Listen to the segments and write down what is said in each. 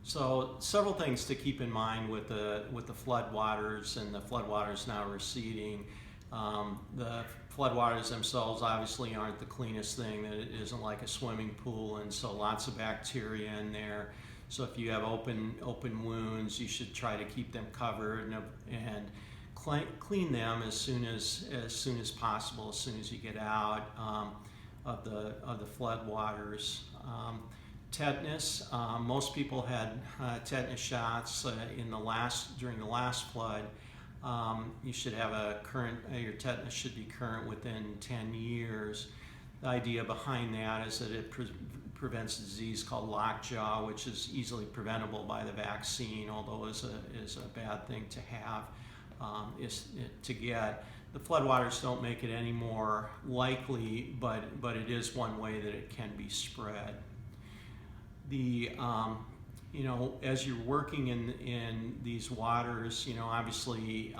So several things to keep in mind with the floodwaters and the floodwaters now receding. The floodwaters themselves obviously aren't the cleanest thing. That it isn't like a swimming pool, and so lots of bacteria in there. So if you have open wounds, you should try to keep them covered and clean them as soon as possible, as soon as you get out of the floodwaters. Tetanus. Most people had tetanus shots during the last flood. You should have your tetanus should be current within 10 years. The idea behind that is that it prevents a disease called lockjaw, which is easily preventable by the vaccine, although is a bad thing to have, to get. The floodwaters don't make it any more likely, but it is one way that it can be spread. As you're working in these waters, obviously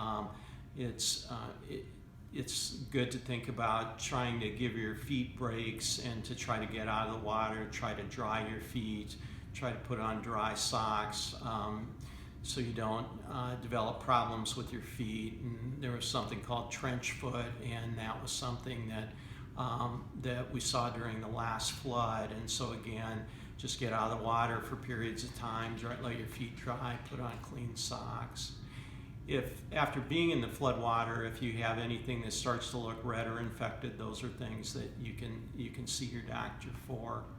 it's good to think about trying to give your feet breaks and to try to get out of the water, try to dry your feet, try to put on dry socks so you don't develop problems with your feet. And there was something called trench foot, and that was something that we saw during the last flood. And so again, just get out of the water for periods of time, let your feet dry, put on clean socks. If after being in the floodwater, if you have anything that starts to look red or infected, those are things that you can see your doctor for.